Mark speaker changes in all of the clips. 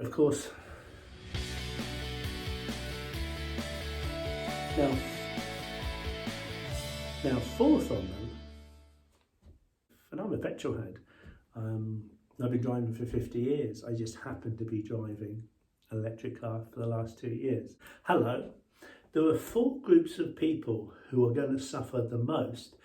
Speaker 1: Of course, now, fourth on them, and I'm a petrol head. I've been driving for 50 years. I just happen to be driving an electric car for the last 2 years. Hello. There are four groups of people who are going to suffer the most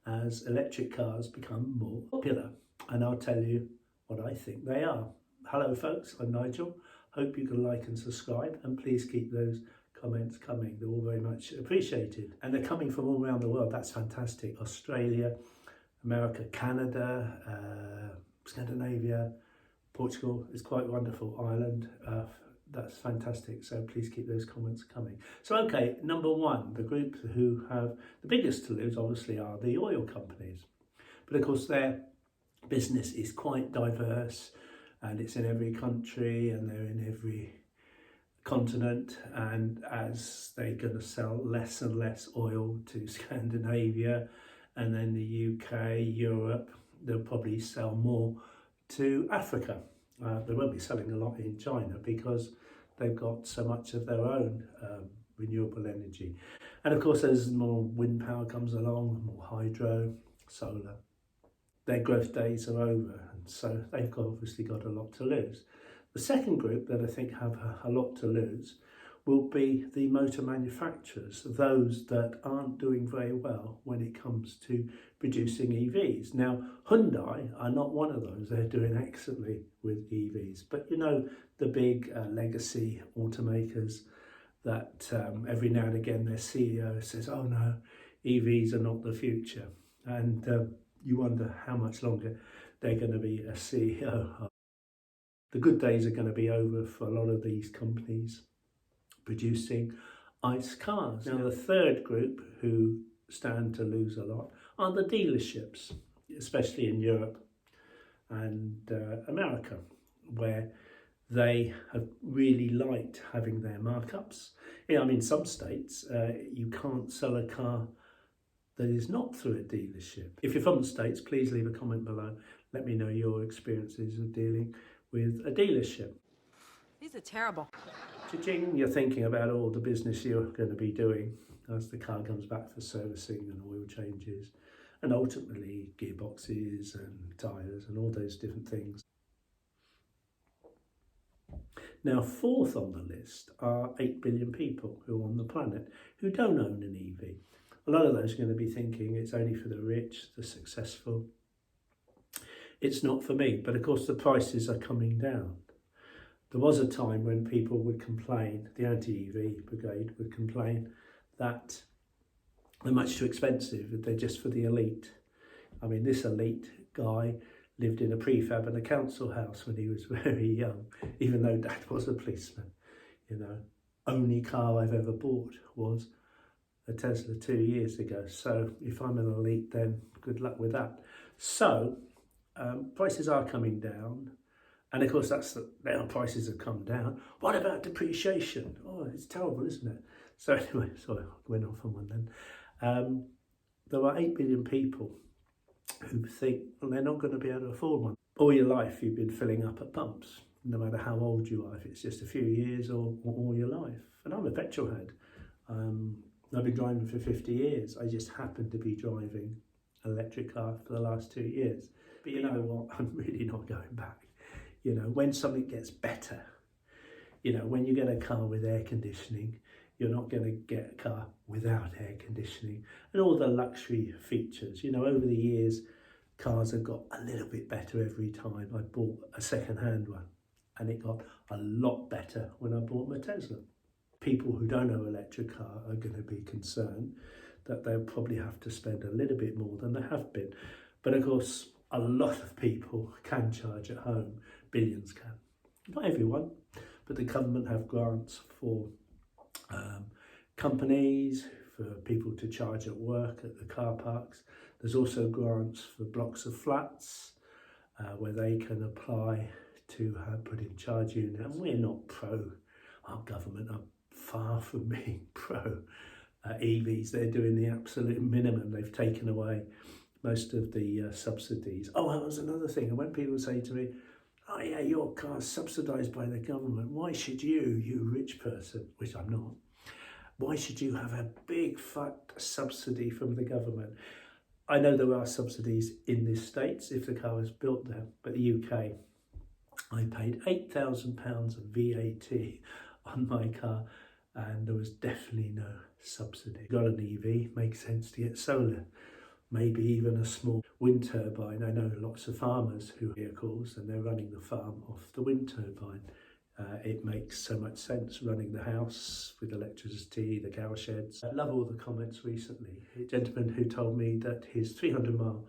Speaker 1: as electric cars become more popular. And I'll tell you what I think they are. Hello folks, I'm Nigel. Hope you can like and subscribe, and please keep those comments coming. They're all very much appreciated. And they're coming from all around the world. That's fantastic. Australia, America, Canada, Scandinavia, Portugal is quite wonderful. Ireland, that's fantastic. So please keep those comments coming. So, okay, number one, the group who have the biggest to lose obviously are the oil companies. But of course, their business is quite diverse, and it's in every country and they're in every continent. And as they're going to sell less and less oil to Scandinavia and then the UK, Europe, they'll probably sell more to Africa. They won't be selling a lot in China because they've got so much of their own renewable energy. And of course, as more wind power comes along, more hydro, solar, their growth days are over, and so they've obviously got a lot to lose. The second group that I think have a lot to lose will be the motor manufacturers, those that aren't doing very well when it comes to producing EVs. Now, Hyundai are not one of those. They're doing excellently with EVs. But you know, the big legacy automakers that every now and again their CEO says, oh no, EVs are not the future. And you wonder how much longer they're going to be a CEO. The good days are going to be over for a lot of these companies producing ICE cars. Now, the third group who stand to lose a lot are the dealerships, especially in Europe and America, where they have really liked having their markups. Yeah, I mean, some states you can't sell a car that is not through a dealership. If you're from the States, please leave a comment below. Let me know your experiences of dealing with a dealership.
Speaker 2: These are terrible.
Speaker 1: Cha-ching, you're thinking about all the business you're going to be doing as the car comes back for servicing and oil changes, and ultimately gearboxes and tyres and all those different things. Now, fourth on the list are 8 billion people who are on the planet who don't own an EV. A lot of those are going to be thinking it's only for the rich, the successful. It's not for me, but of course the prices are coming down. There was a time when people would complain, the anti-EV brigade would complain that they're much too expensive, they're just for the elite. I mean, this elite guy lived in a prefab and a council house when he was very young, even though Dad was a policeman. You know, only car I've ever bought was a Tesla 2 years ago. So if I'm an elite, then good luck with that. So prices are coming down. And of course, now prices have come down. What about depreciation? Oh, it's terrible, isn't it? So anyway, sorry, I went off on one then. There are 8 billion people who think, well, they're not going to be able to afford one. All your life, you've been filling up at pumps, no matter how old you are, if it's just a few years or all your life. And I'm a petrol head. I've been driving for 50 years. I just happen to be driving an electric car for the last 2 years. But you know what? I'm really not going back. You know, when something gets better, you know, when you get a car with air conditioning, you're not going to get a car without air conditioning and all the luxury features. You know, over the years, cars have got a little bit better every time. I bought a second-hand one and it got a lot better when I bought my Tesla. People who don't own an electric car are going to be concerned that they'll probably have to spend a little bit more than they have been. But of course, a lot of people can charge at home. Billions can. Not everyone, but the government have grants for companies, for people to charge at work at the car parks. There's also grants for blocks of flats where they can apply to put in charge units. And we're not pro, our government are far from being pro EVs. They're doing the absolute minimum. They've taken away most of the subsidies. Oh, that was another thing. And when people say to me, oh yeah, your car's subsidised by the government. Why should you rich person, which I'm not, why should you have a big fat subsidy from the government? I know there are subsidies in the States if the car is built there, but the UK, I paid £8,000 of VAT on my car and there was definitely no subsidy. Got an EV, makes sense to get solar, maybe even a small wind turbine. I know lots of farmers who have vehicles and they're running the farm off the wind turbine. It makes so much sense running the house with electricity, the cow sheds. I love all the comments recently. A gentleman who told me that his 300-mile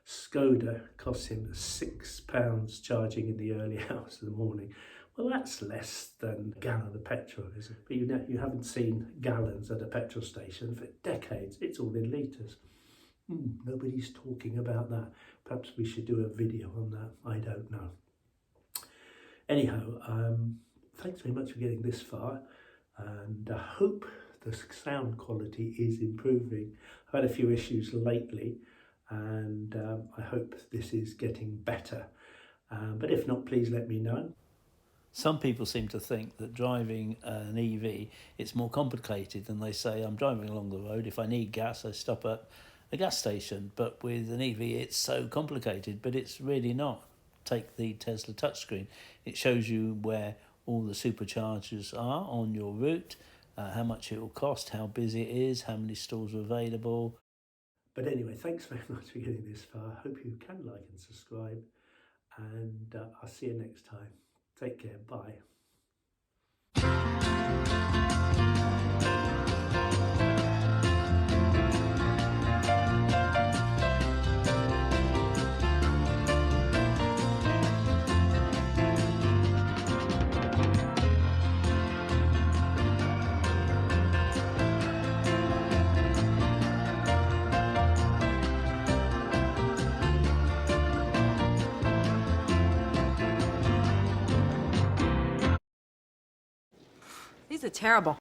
Speaker 1: Skoda costs him £6 charging in the early hours of the morning. Well, that's less than a gallon of petrol, isn't it? But you haven't seen gallons at a petrol station for decades. It's all in litres. Nobody's talking about that. Perhaps we should do a video on that. I don't know. Anyhow, thanks very much for getting this far, and I hope the sound quality is improving. I've had a few issues lately, and I hope this is getting better. But if not, please let me know.
Speaker 3: Some people seem to think that driving an EV, it's more complicated, and they say, I'm driving along the road, if I need gas, I stop at a gas station. But with an EV, it's so complicated, but it's really not. Take the Tesla touchscreen. It shows you where all the superchargers are on your route, how much it will cost, how busy it is, how many stalls are available.
Speaker 1: But anyway, thanks very much for getting this far. I hope you can like and subscribe, and I'll see you next time. Take care. Bye.
Speaker 2: These are terrible.